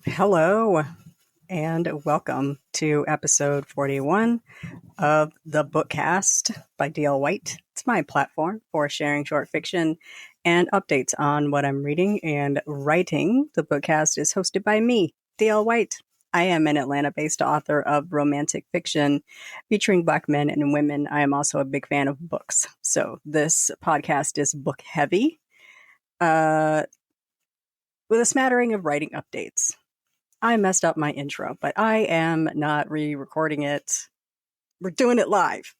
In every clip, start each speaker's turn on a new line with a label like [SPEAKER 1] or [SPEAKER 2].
[SPEAKER 1] Hello, and welcome to episode 41 of the Bookcast by D.L. White. It's my platform for sharing short fiction and updates on what I'm reading and writing. The Bookcast is hosted by me, D.L. White. I am an Atlanta-based author of romantic fiction featuring Black men and women. I am also a big fan of books. So this podcast is book heavy, with a smattering of writing updates. I messed up my intro, but I am not re-recording it. We're doing it live.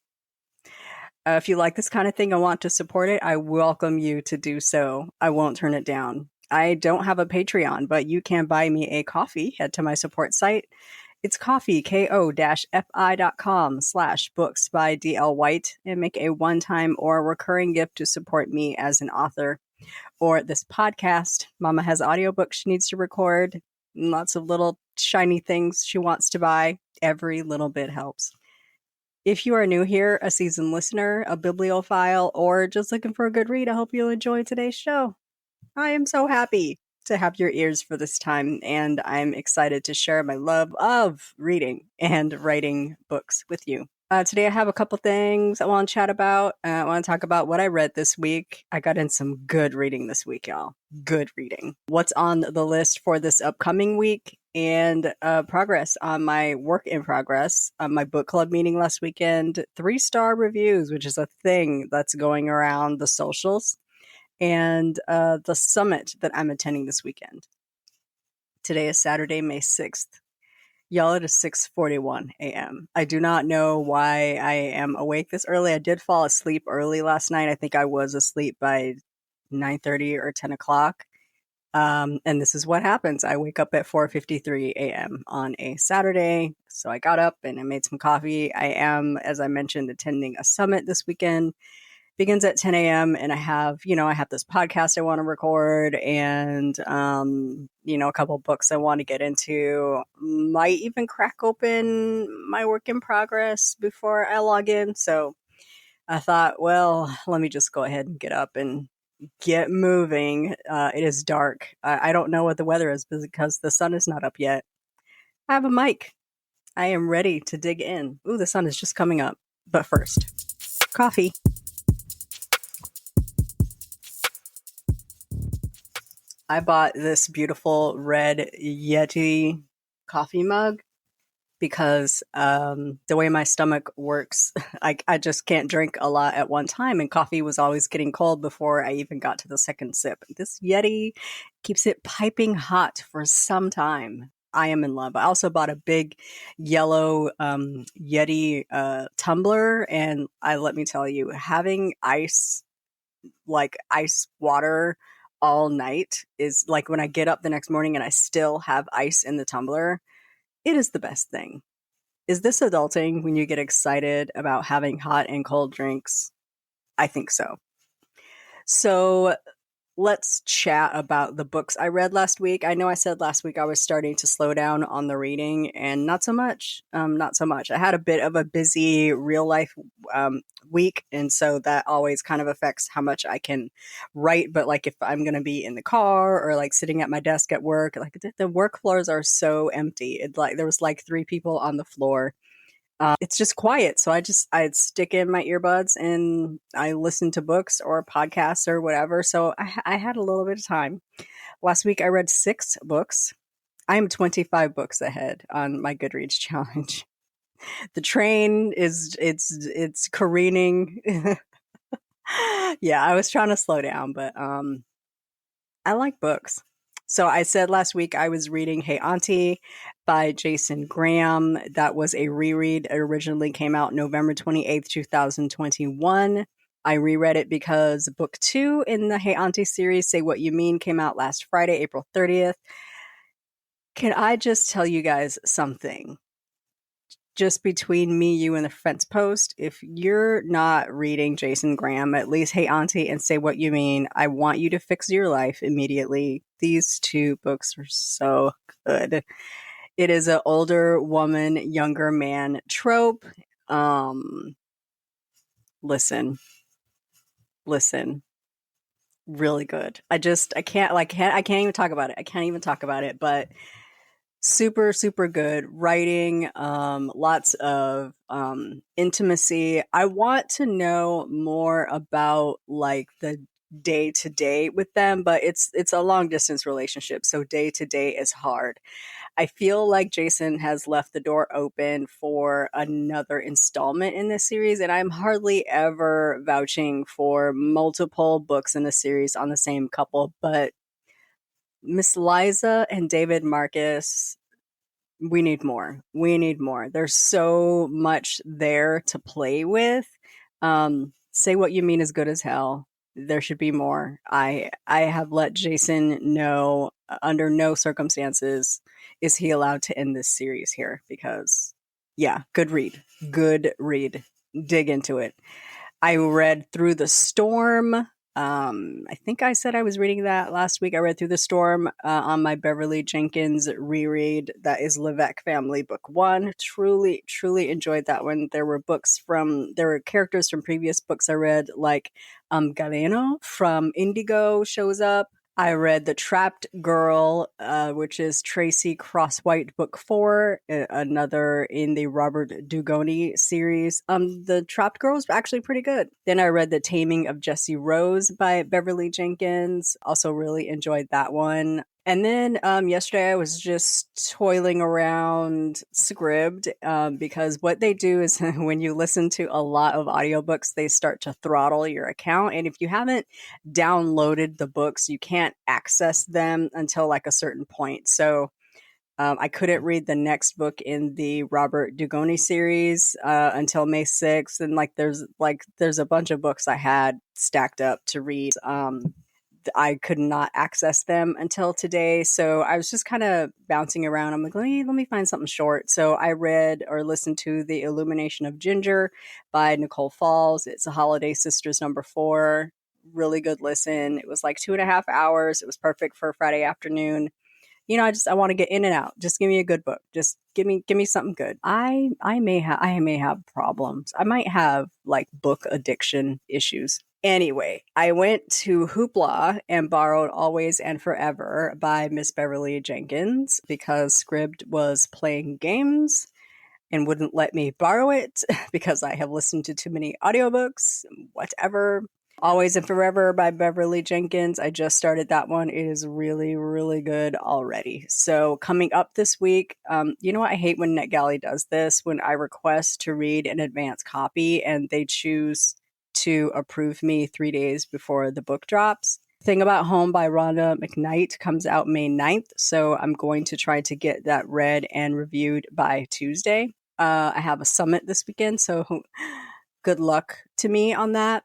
[SPEAKER 1] If you like this kind of thing and want to support it, I welcome you to do so. I won't turn it down. I don't have a Patreon, but you can buy me a coffee. Head to my support site. It's coffee, ko-fi.com/books by D.L. White, and make a one-time or recurring gift to support me as an author or this podcast. Mama has audiobooks she needs to record. Lots of little shiny things she wants to buy. Every little bit helps. If you are new here, a seasoned listener, a bibliophile, or just looking for a good read, I hope you'll enjoy today's show. I am so happy to have your ears for this time, and I'm excited to share my love of reading and writing books with you. Today I have a couple things I want to chat about. I want to talk about what I read this week. I got in some good reading this week, y'all. Good reading. What's on the list for this upcoming week, and progress on my work in progress. My book club meeting last weekend, 3-star reviews, which is a thing that's going around the socials, and the summit that I'm attending this weekend. Today is Saturday, May 6th. Y'all, it is 6:41 a.m. I do not know why I am awake this early. I did fall asleep early last night. I think I was asleep by 9:30 or 10 o'clock. And this is what happens. I wake up at 4:53 a.m. on a Saturday. So I got up and I made some coffee. I am, as I mentioned, attending a summit this weekend. Begins at 10 a.m. and I have this podcast I want to record and, a couple books I want to get into. Might even crack open my work in progress before I log in. So I thought, well, let me just go ahead and get up and get moving. It is dark. I don't know what the weather is because the sun is not up yet. I have a mic. I am ready to dig in. Ooh, the sun is just coming up. But first, coffee. I bought this beautiful red Yeti coffee mug because the way my stomach works, I just can't drink a lot at one time, and coffee was always getting cold before I even got to the second sip. This Yeti keeps it piping hot for some time. I am in love. I also bought a big yellow Yeti tumbler, and let me tell you, having ice water all night is like when I get up the next morning and I still have ice in the tumbler. It is the best thing. Is this adulting when you get excited about having hot and cold drinks? I think so. So let's chat about the books I read last week. I know I said last week I was starting to slow down on the reading, and not so much. I had a bit of a busy real life week, and so that always kind of affects how much I can write. But like if I'm going to be in the car or like sitting at my desk at work, like the work floors are so empty. It's like there was like 3 people on the floor. It's just quiet. So I'd stick in my earbuds and I listen to books or podcasts or whatever. So I had a little bit of time. Last week I read 6 books. I am 25 books ahead on my Goodreads challenge. The train it's careening. Yeah, I was trying to slow down, but I like books. So I said last week I was reading Hey Auntie by Jsin Graham. That was a reread. It originally came out November 28th, 2021. I reread it because book 2 in the Hey Auntie series, Say What You Mean, came out last Friday, April 30th. Can I just tell you guys something? Just between me, you, and the fence post, if you're not reading Jsin Graham, at least Hey Auntie and Say What You Mean, I want you to fix your life immediately. These 2 books are so good. It is an older woman, younger man trope. Listen, really good. I can't even talk about it. But Super, super good writing, lots of intimacy. I want to know more about like the day to day with them, but it's a long distance relationship, so day to day is hard. I feel like Jsin has left the door open for another installment in this series, and I'm hardly ever vouching for multiple books in a series on the same couple, but Miss Liza and David Marcus, we need more. We need more. There's so much there to play with. Say What You Mean is good as hell. There should be more. I have let Jsin know under no circumstances is he allowed to end this series here, because yeah, good read. Good read. Dig into it. I read Through the Storm. I think I said I was reading that last week. I read Through the Storm on my Beverly Jenkins reread. That is Levesque Family Book 1. Truly, truly enjoyed that one. There were characters from previous books I read, like Galeno from Indigo shows up. I read The Trapped Girl, which is Tracy Crosswhite Book 4, another in the Robert Dugoni series. The Trapped Girl is actually pretty good. Then I read The Taming of Jessi Rose by Beverly Jenkins. Also really enjoyed that one. And then yesterday I was just toiling around Scribd, because what they do is when you listen to a lot of audiobooks, they start to throttle your account. And if you haven't downloaded the books, you can't access them until like a certain point. So I couldn't read the next book in the Robert Dugoni series until May 6th. And there's a bunch of books I had stacked up to read. I could not access them until today. So I was just kind of bouncing around. I'm like, let me find something short. So I read or listened to The Illumination of Ginger by Nicole Falls. It's a Holiday Sisters #4. Really good listen. It was like 2.5 hours. It was perfect for a Friday afternoon. I want to get in and out. Just give me a good book. Just give me something good. I may have problems. I might have like book addiction issues. Anyway, I went to Hoopla and borrowed Always and Forever by Miss Beverly Jenkins because Scribd was playing games and wouldn't let me borrow it because I have listened to too many audiobooks, whatever. Always and Forever by Beverly Jenkins. I just started that one. It is really, really good already. So coming up this week, you know what? I hate when NetGalley does this, when I request to read an advance copy and they choose to approve me 3 days before the book drops. Thing About Home by Rhonda McKnight comes out May 9th. So I'm going to try to get that read and reviewed by Tuesday. I have a summit this weekend, so good luck to me on that.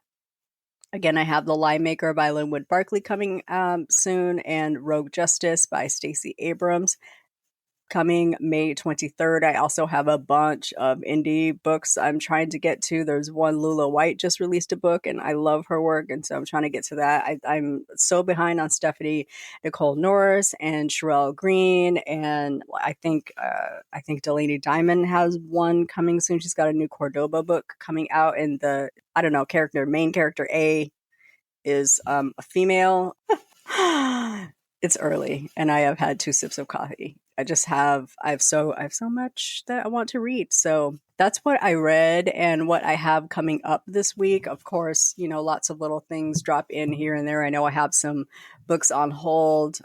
[SPEAKER 1] Again, I have The LieMaker by Linwood Barclay coming soon, and Rogue Justice by Stacey Abrams coming May 23rd. I also have a bunch of indie books I'm trying to get to. There's one, Lula White just released a book, and I love her work, and so I'm trying to get to that. I'm so behind on Stephanie Nicole Norris and Sherelle Green, and I think Delaney Diamond has one coming soon. She's got a new Cordoba book coming out, and main character A is a female. It's early, and I have had 2 sips of coffee. I have so much that I want to read. So that's what I read and what I have coming up this week. Of course, lots of little things drop in here and there. I know I have some books on hold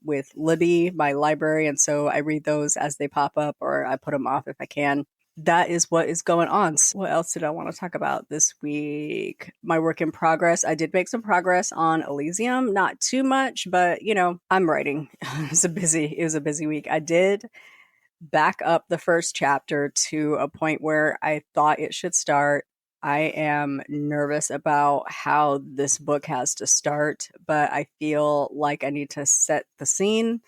[SPEAKER 1] with Libby, my library, and so I read those as they pop up, or I put them off if I can. That is what is going on. So what else did I want to talk about this week? My work in progress. I did make some progress on Elysium. Not too much, but I'm writing. It was a busy week. I did back up the first chapter to a point where I thought it should start. I am nervous about how this book has to start, but I feel like I need to set the scene.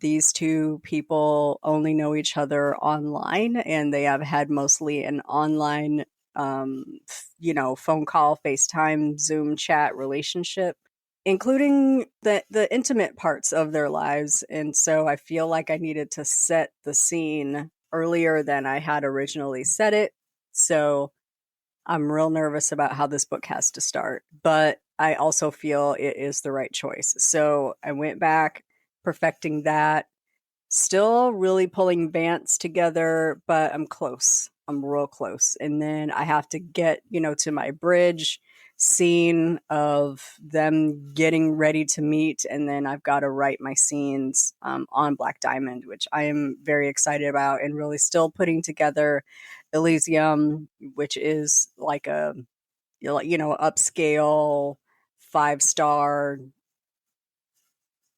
[SPEAKER 1] These 2 people only know each other online, and they have had mostly an online, phone call, FaceTime, Zoom chat relationship, including the intimate parts of their lives. And so I feel like I needed to set the scene earlier than I had originally set it. So I'm real nervous about how this book has to start, but I also feel it is the right choice. So I went back, perfecting that. Still really pulling Vance together, but I'm close. I'm real close. And then I have to get, to my bridge scene of them getting ready to meet. And then I've got to write my scenes on Black Diamond, which I am very excited about, and really still putting together Elysium, which is like a, upscale 5-star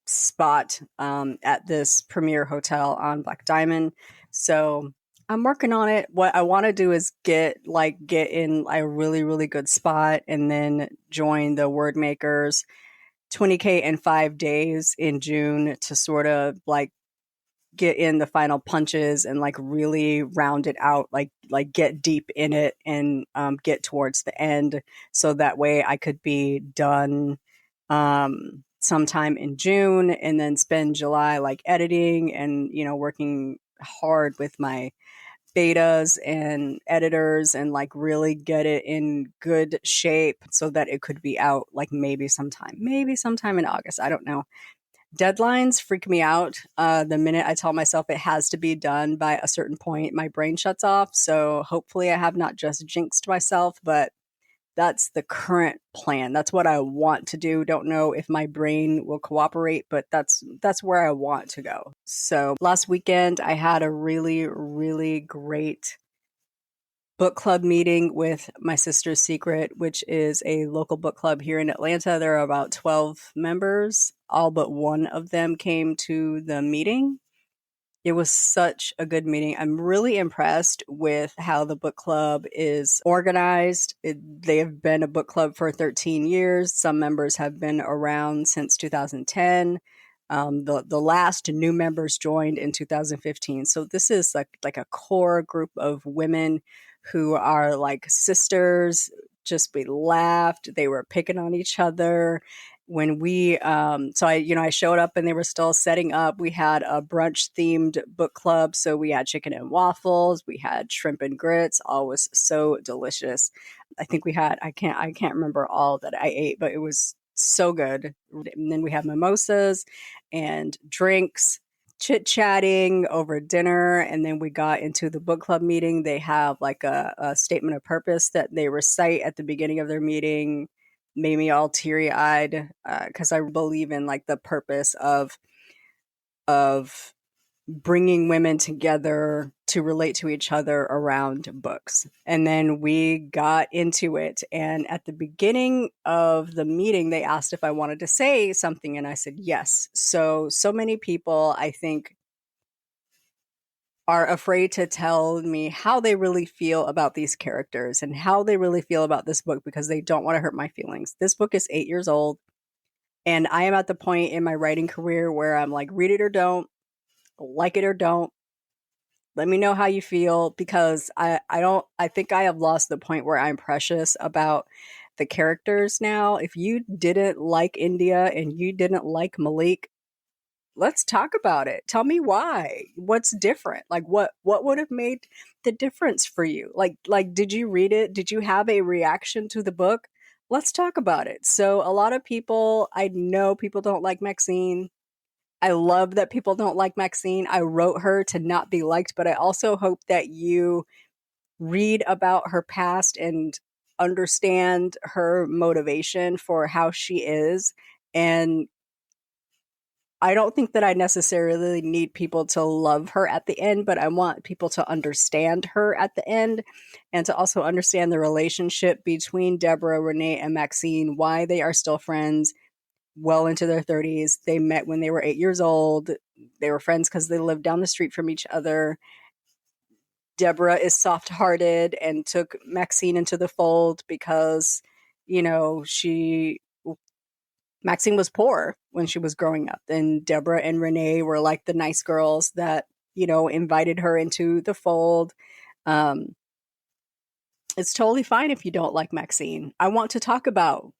[SPEAKER 1] spot at this premier hotel on Black Diamond. So I'm working on it. What I want to do is get in a really, really good spot and then join the Word Makers 20K in 5 days in June to sort of like get in the final punches and like really round it out, like get deep in it and get towards the end. So that way I could be done sometime in June and then spend July like editing and, working hard with my betas and editors and like really get it in good shape so that it could be out like maybe sometime in August. I don't know. Deadlines freak me out. The minute I tell myself it has to be done by a certain point, my brain shuts off. So hopefully I have not just jinxed myself, but that's the current plan. That's what I want to do. Don't know if my brain will cooperate, but that's where I want to go. So last weekend I had a really, really great book club meeting with My Sister's Secret, which is a local book club here in Atlanta. There are about 12 members. All but one of them came to the meeting. It was such a good meeting. I'm really impressed with how the book club is organized. They have been a book club for 13 years. Some members have been around since 2010. The last new members joined in 2015. So this is like a core group of women who are like sisters. Just we laughed. They were picking on each other. When we, I showed up and they were still setting up. We had a brunch themed book club. So we had chicken and waffles. We had shrimp and grits. All was so delicious. I think we had, I can't remember all that I ate, but it was so good. And then we had mimosas and drinks, chit-chatting over dinner. And then we got into the book club meeting. They have like a statement of purpose that they recite at the beginning of their meeting. Made me all teary-eyed because I believe in like the purpose of bringing women together to relate to each other around books. And then we got into it. And at the beginning of the meeting, they asked if I wanted to say something. And I said, yes. So many people, I think, are afraid to tell me how they really feel about these characters and how they really feel about this book because they don't want to hurt my feelings. This book is 8 years old. And I am at the point in my writing career where I'm like, read it or don't, like it or don't. Let me know how you feel because I think I have lost the point where I'm precious about the characters now. If you didn't like India and you didn't like Malik, let's talk about it. Tell me why. What's different? Like what would have made the difference for you? Like did you read it? Did you have a reaction to the book? Let's talk about it. So a lot of people, I know people don't like Maxine. I love that people don't like Maxine. I wrote her to not be liked, but I also hope that you read about her past and understand her motivation for how she is. And I don't think that I necessarily need people to love her at the end, but I want people to understand her at the end and to also understand the relationship between Deborah, Renee, and Maxine, why they are still friends well into their 30s. They met when they were 8 years old. They were friends because they lived down the street from each other. Deborah is soft-hearted and took Maxine into the fold because, Maxine was poor when she was growing up, and Deborah and Renee were like the nice girls that, invited her into the fold. It's totally fine if you don't like Maxine. I want to talk about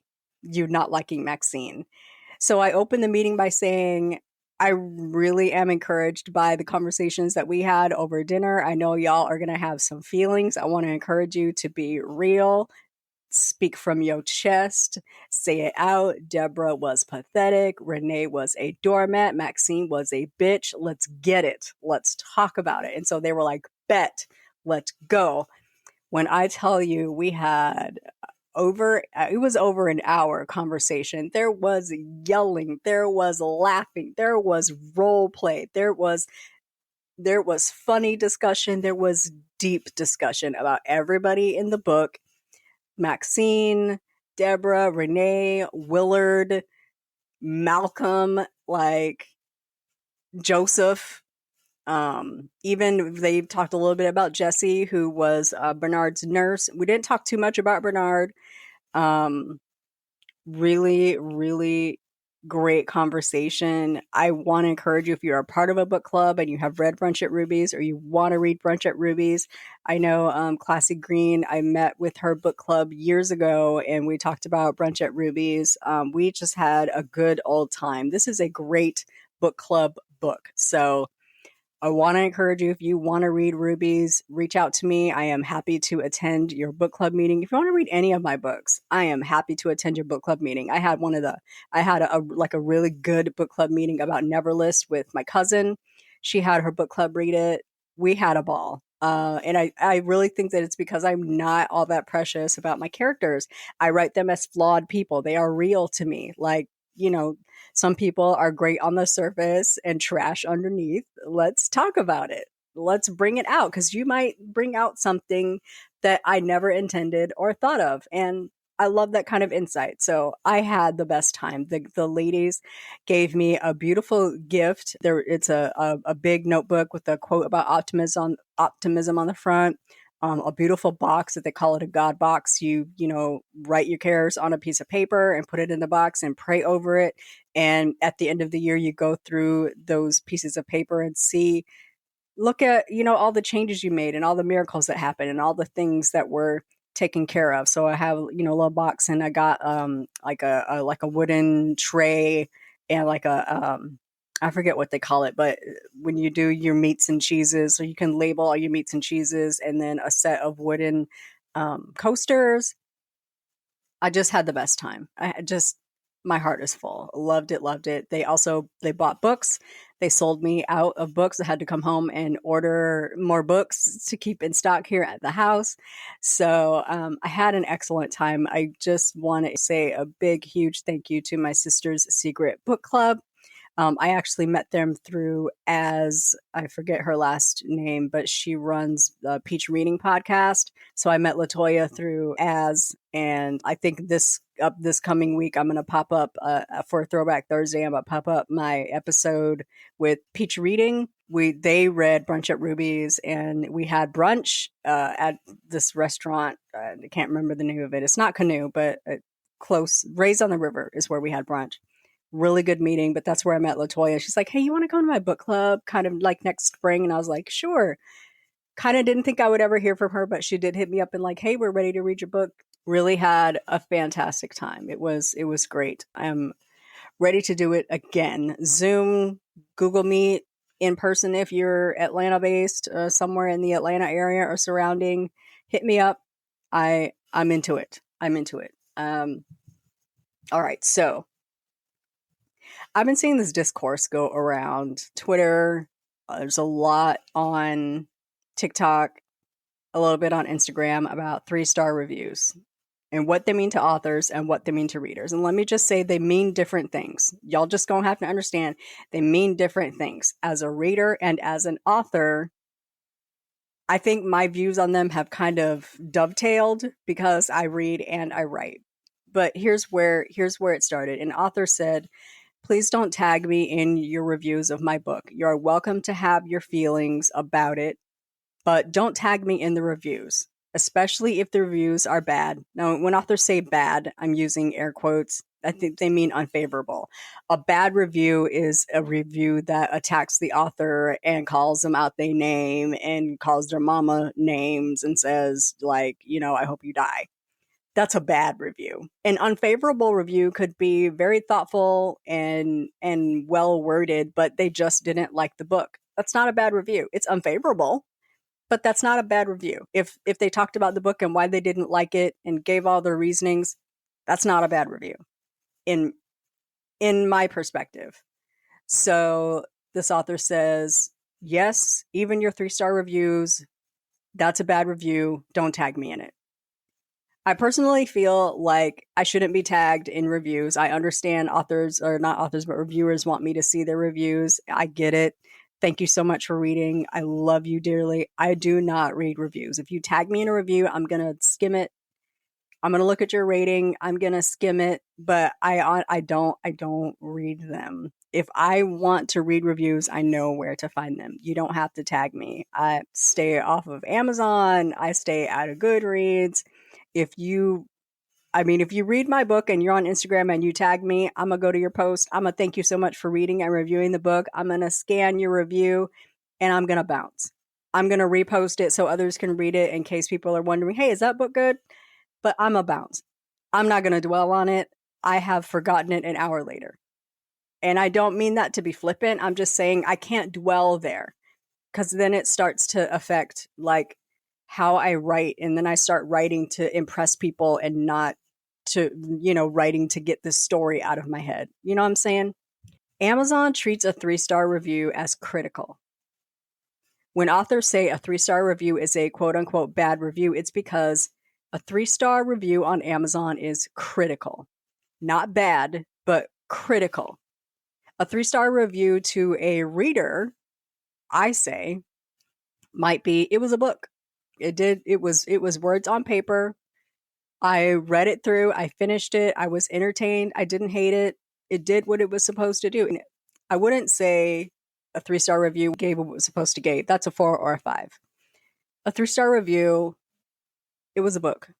[SPEAKER 1] you not liking Maxine. So I opened the meeting by saying, I really am encouraged by the conversations that we had over dinner. I know y'all are going to have some feelings. I want to encourage you to be real. speak from your chest, say it out. Deborah was pathetic. Renee was a doormat. Maxine was a bitch. Let's get it. Let's talk about it. And so they were like, bet, let's go. When I tell you we had it was over an hour conversation. There was yelling, there was laughing, there was role play, there was funny discussion, there was deep discussion about everybody in the book. Maxine, Deborah, Renee, Willard, Malcolm, like Joseph. Even they talked a little bit about Jessi, who was Bernard's nurse. We didn't talk too much about Bernard. Really, really great conversation. I want to encourage you, if you're a part of a book club and you have read Brunch at Ruby's or you want to read Brunch at Ruby's, I know Classy Green, I met with her book club years ago and we talked about Brunch at Ruby's. We just had a good old time. This is a great book club book. So I want to encourage you, if you want to read Ruby's, reach out to me. I am happy to attend your book club meeting. If you want to read any of my books, I am happy to attend your book club meeting. I had a really good book club meeting about Neverlist with my cousin. She had her book club read it. We had a ball. And I really think that it's because I'm not all that precious about my characters. I write them as flawed people. They are real to me. Like, you know, some people are great on the surface and trash underneath. Let's talk about it. Let's bring it out, because you might bring out something that I never intended or thought of. And I love that kind of insight. So I had the best time. The ladies gave me a beautiful gift. It's a big notebook with a quote about optimism on the front. A beautiful box that they call it a God box. You write your cares on a piece of paper and put it in the box and pray over it. And at the end of the year, you go through those pieces of paper and look at, all the changes you made and all the miracles that happened and all the things that were taken care of. So I have, a little box, and I got like a wooden tray and like I forget what they call it, but when you do your meats and cheeses, so you can label all your meats and cheeses, and then a set of wooden coasters. I just had the best time. My heart is full. Loved it. They bought books. They sold me out of books. I had to come home and order more books to keep in stock here at the house. So I had an excellent time. I just want to say a big, huge thank you to my sister's secret book club. I actually met them through I forget her last name, but she runs the Peach Reading podcast. So I met LaToya through and I think this coming week, I'm going to pop up for a Throwback Thursday. I'm going to pop up my episode with Peach Reading. They read Brunch at Ruby's, and we had brunch at this restaurant. I can't remember the name of it. It's not Canoe, but close. Raised on the River is where we had brunch. Really good meeting, but that's where I met LaToya. She's like, hey, you want to come to my book club kind of like next spring? And I was like, sure. Kind of didn't think I would ever hear from her, but she did hit me up and like, hey, we're ready to read your book. Really had a fantastic time. It was great. I'm ready to do it again. Zoom, Google Meet, in person if you're Atlanta based, somewhere in the Atlanta area or surrounding, hit me up. I'm into it. All right, so I've been seeing this discourse go around Twitter. There's a lot on TikTok, a little bit on Instagram about 3-star reviews and what they mean to authors and what they mean to readers. And let me just say, they mean different things. Y'all just gonna have to understand they mean different things. As a reader and as an author, I think my views on them have kind of dovetailed because I read and I write. But here's where it started. An author said, please don't tag me in your reviews of my book. You're welcome to have your feelings about it, but don't tag me in the reviews, especially if the reviews are bad. Now, when authors say bad, I'm using air quotes. I think they mean unfavorable. A bad review is a review that attacks the author and calls them out their name and calls their mama names and says, like, I hope you die. That's a bad review. An unfavorable review could be very thoughtful and well worded, but they just didn't like the book. That's not a bad review. It's unfavorable, But that's not a bad review. If they talked about the book and why they didn't like it and gave all their reasonings, that's not a bad review in my perspective. So this author says, yes, even your 3-star reviews, that's a bad review. Don't tag me in it. I personally feel like I shouldn't be tagged in reviews. I understand authors, or not authors, but reviewers want me to see their reviews. I get it. Thank you so much for reading. I love you dearly. I do not read reviews. If you tag me in a review, I'm going to skim it. I'm going to look at your rating. I'm going to skim it, but I don't read them. If I want to read reviews, I know where to find them. You don't have to tag me. I stay off of Amazon. I stay out of Goodreads. If you read my book and you're on Instagram and you tag me, I'm going to go to your post. I'm going to thank you so much for reading and reviewing the book. I'm going to scan your review and I'm going to bounce. I'm going to repost it so others can read it in case people are wondering, hey, is that book good? But I'm a bounce. I'm not going to dwell on it. I have forgotten it an hour later. And I don't mean that to be flippant. I'm just saying I can't dwell there because then it starts to affect like how I write. And then I start writing to impress people and not to, writing to get this story out of my head. You know what I'm saying? Amazon treats a 3-star review as critical. When authors say a 3-star review is a quote unquote bad review, it's because a 3-star review on Amazon is critical. Not bad, but critical. A 3-star review to a reader, I say, might be, it was a book. It was words on paper. I read it through. I finished it. I was entertained. I didn't hate it. It did what it was supposed to do. And I wouldn't say a 3-star review gave what it was supposed to give. That's a 4 or a 5. A 3-star review, it was a book.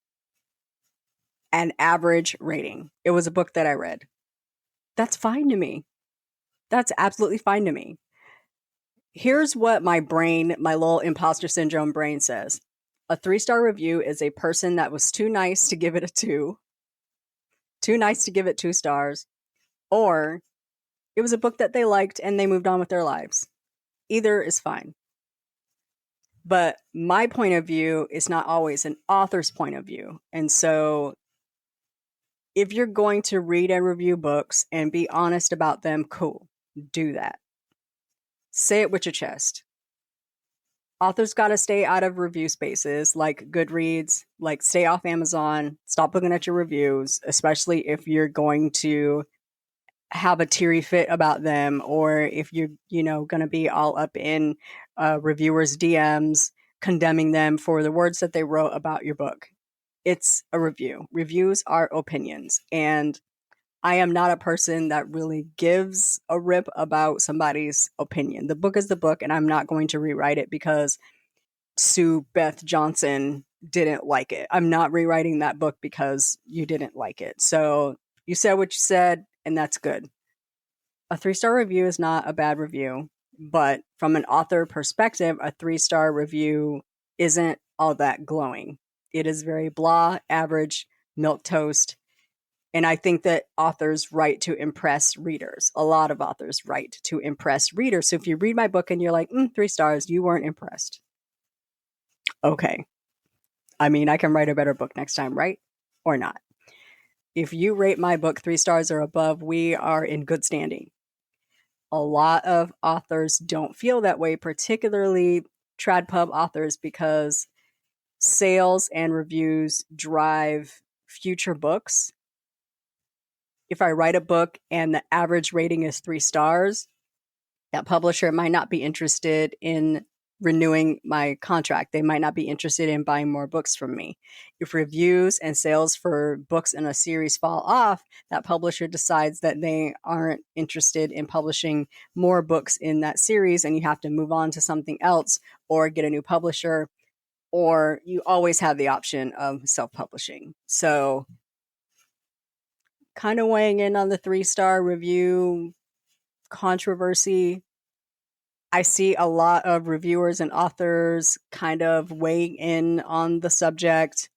[SPEAKER 1] An average rating. It was a book that I read. That's fine to me. That's absolutely fine to me. Here's what my brain, my little imposter syndrome brain says. A 3-star review is a person that was too nice to give it a 2, too nice to give it 2 stars, or it was a book that they liked and they moved on with their lives. Either is fine. But my point of view is not always an author's point of view. And so if you're going to read and review books and be honest about them, cool, do that. Say it with your chest. Authors got to stay out of review spaces like Goodreads, like stay off Amazon, stop looking at your reviews, especially if you're going to have a teary fit about them, or if you're, going to be all up in reviewers' DMs condemning them for the words that they wrote about your book. It's a review. Reviews are opinions. And I am not a person that really gives a rip about somebody's opinion. The book is the book, and I'm not going to rewrite it because Sue Beth Johnson didn't like it. I'm not rewriting that book because you didn't like it. So you said what you said, and that's good. A 3-star review is not a bad review, but from an author perspective, a 3-star review isn't all that glowing. It is very blah, average, milquetoast. And I think that authors write to impress readers. A lot of authors write to impress readers. So if you read my book and you're like, 3 stars, you weren't impressed. Okay. I mean, I can write a better book next time, right? Or not. If you rate my book 3 stars or above, we are in good standing. A lot of authors don't feel that way, particularly trad pub authors, because sales and reviews drive future books. If I write a book and the average rating is 3 stars, that publisher might not be interested in renewing my contract. They might not be interested in buying more books from me. If reviews and sales for books in a series fall off, that publisher decides that they aren't interested in publishing more books in that series, and you have to move on to something else or get a new publisher, or you always have the option of self-publishing. So kind of weighing in on the 3-star review controversy. I see a lot of reviewers and authors kind of weighing in on the subject.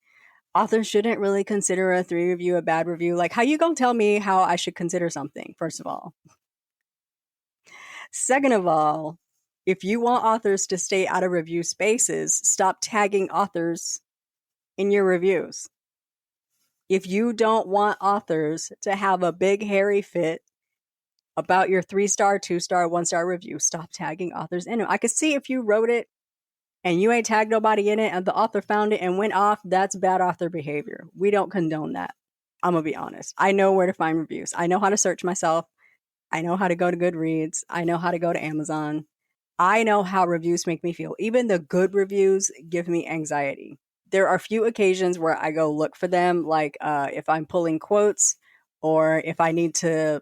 [SPEAKER 1] Authors shouldn't really consider a 3 review a bad review. Like, how you gonna tell me how I should consider something, first of all? Second of all, If you want authors to stay out of review spaces, stop tagging authors in your reviews. If you don't want authors to have a big hairy fit about your 3-star, 2-star, 1-star review, stop tagging authors in it. I could see if you wrote it and you ain't tagged nobody in it and the author found it and went off, that's bad author behavior. We don't condone that. I'm going to be honest. I know where to find reviews. I know how to search myself. I know how to go to Goodreads. I know how to go to Amazon. I know how reviews make me feel. Even the good reviews give me anxiety. There are few occasions where I go look for them, like if I'm pulling quotes or if I need to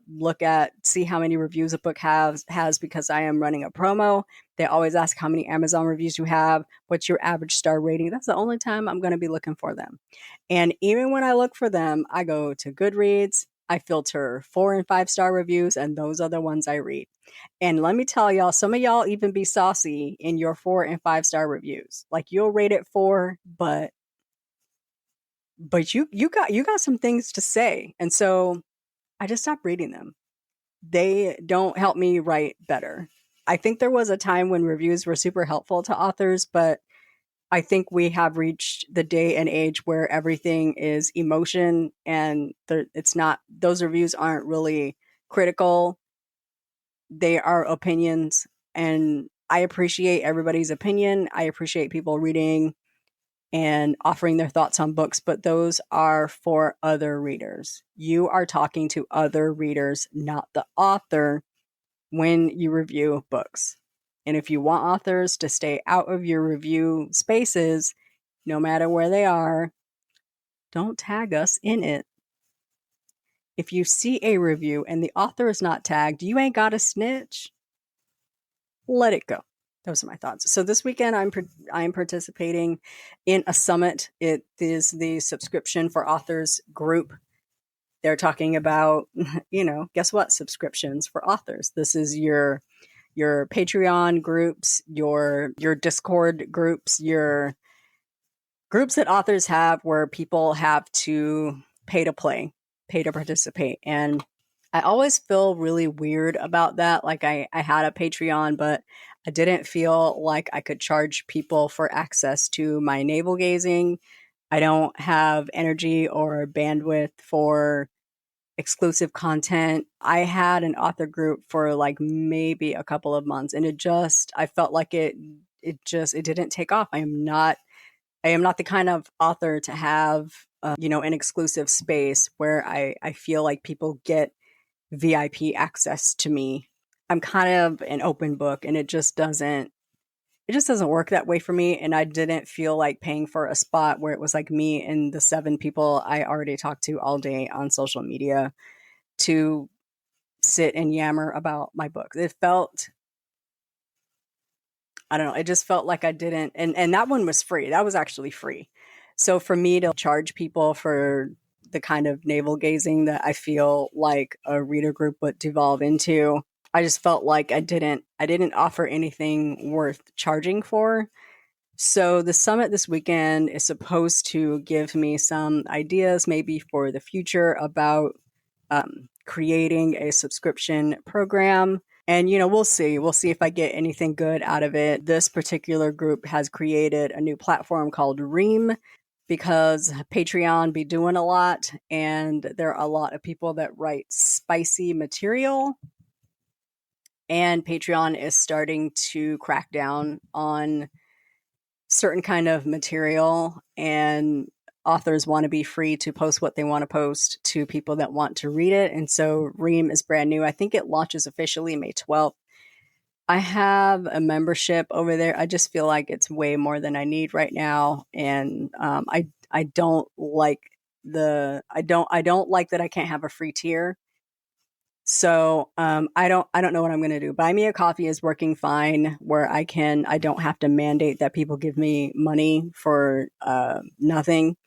[SPEAKER 1] see how many reviews a book has because I am running a promo. They always ask how many Amazon reviews you have, what's your average star rating. That's the only time I'm going to be looking for them. And even when I look for them, I go to Goodreads, I filter 4 and 5-star reviews, and those are the ones I read. And let me tell y'all, some of y'all even be saucy in your 4 and 5-star reviews. Like you'll rate it 4, but you got some things to say. And so I just stopped reading them. They don't help me write better. I think there was a time when reviews were super helpful to authors, but I think we have reached the day and age where everything is emotion and it's not, those reviews aren't really critical. They are opinions, and I appreciate everybody's opinion. I appreciate people reading and offering their thoughts on books, but those are for other readers. You are talking to other readers, not the author, when you review books. And if you want authors to stay out of your review spaces, no matter where they are, don't tag us in it. If you see a review and the author is not tagged, you ain't got to snitch. Let it go. Those are my thoughts. So this weekend, I'm participating in a summit. It is the subscription for authors group. They're talking about, guess what? Subscriptions for authors. This is your Patreon groups, your Discord groups, your groups that authors have where people have to pay to play, pay to participate. And I always feel really weird about that. Like I had a Patreon, but I didn't feel like I could charge people for access to my navel gazing. I don't have energy or bandwidth for exclusive content. I had an author group for like maybe a couple of months, and I felt like it didn't take off. I am not the kind of author to have an exclusive space where I feel like people get VIP access to me. I'm kind of an open book, and it just doesn't work that way for me. And I didn't feel like paying for a spot where it was like me and the 7 people I already talked to all day on social media to sit and yammer about my book. I don't know. It just felt like I didn't. And that one was free. That was actually free. So for me to charge people for the kind of navel gazing that I feel like a reader group would devolve into, I just felt like I didn't offer anything worth charging for. So the summit this weekend is supposed to give me some ideas maybe for the future about creating a subscription program. And, we'll see. We'll see if I get anything good out of it. This particular group has created a new platform called Ream because Patreon be doing a lot. And there are a lot of people that write spicy material. And Patreon is starting to crack down on certain kind of material, and authors want to be free to post what they want to post to people that want to read it. And so Ream is brand new. I think it launches officially May 12th. I have a membership over there. I just feel like it's way more than I need right now. And I don't like I don't like that I can't have a free tier. So I don't know what I'm going to do. Buy Me a Coffee is working fine, where I don't have to mandate that people give me money for nothing,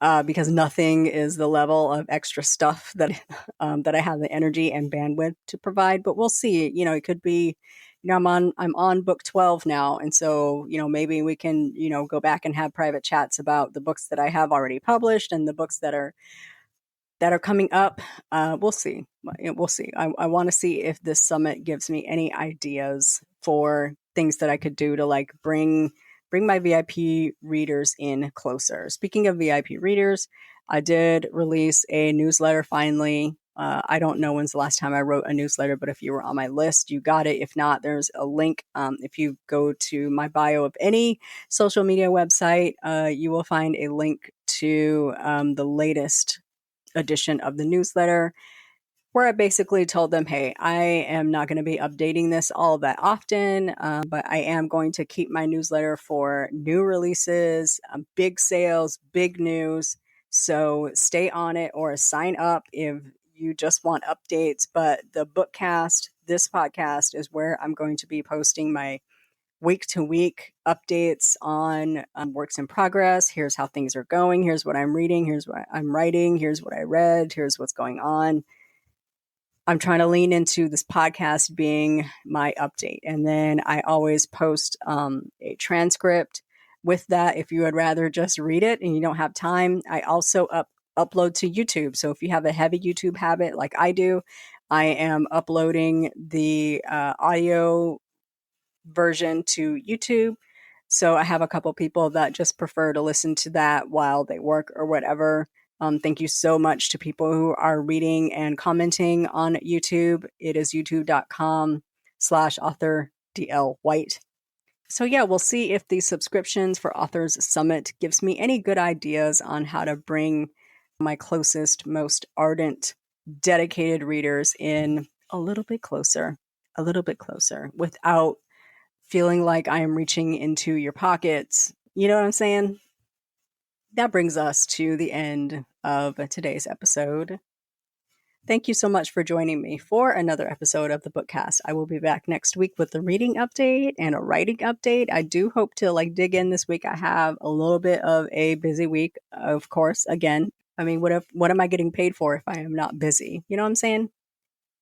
[SPEAKER 1] because nothing is the level of extra stuff that that I have the energy and bandwidth to provide. But we'll see. It could be, I'm on book 12 now, and so maybe we can go back and have private chats about the books that I have already published and the books that are that are coming up. We'll see. We'll see. I want to see if this summit gives me any ideas for things that I could do to like bring my VIP readers in closer. Speaking of VIP readers, I did release a newsletter finally. I don't know when's the last time I wrote a newsletter, but if you were on my list, you got it. If not, there's a link. If you go to my bio of any social media website, you will find a link to the latest edition of the newsletter, where I basically told them, hey, I am not going to be updating this all that often, but I am going to keep my newsletter for new releases, big sales, big news. So stay on it or sign up if you just want updates. But the Bookcast, this podcast, is where I'm going to be posting my week-to-week updates on works in progress. Here's how things are going. Here's what I'm reading. Here's what I'm writing. Here's what I read. Here's what's going on. I'm trying to lean into this podcast being my update. And then I always post a transcript with that. If you would rather just read it and you don't have time, I also upload to YouTube. So if you have a heavy YouTube habit like I do, I am uploading the audio version to YouTube. So I have a couple people that just prefer to listen to that while they work or whatever. Thank you so much to people who are reading and commenting on YouTube. It is youtube.com/author DL White. So yeah, we'll see if the subscriptions for Authors Summit gives me any good ideas on how to bring my closest, most ardent, dedicated readers in a little bit closer, without feeling like I am reaching into your pockets. You know what I'm saying? That brings us to the end of today's episode. Thank you so much for joining me for another episode of the Bookcast. I will be back next week with a reading update and a writing update. I do hope to dig in this week. I have a little bit of a busy week, of course. Again, I mean, what am I getting paid for if I am not busy? You know what I'm saying?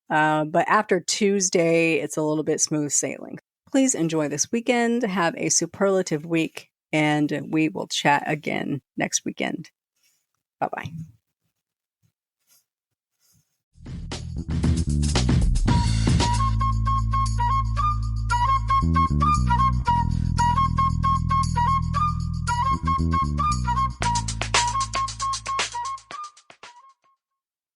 [SPEAKER 1] But after Tuesday, it's a little bit smooth sailing. Please enjoy this weekend. Have a superlative week, and we will chat again next weekend. Bye-bye.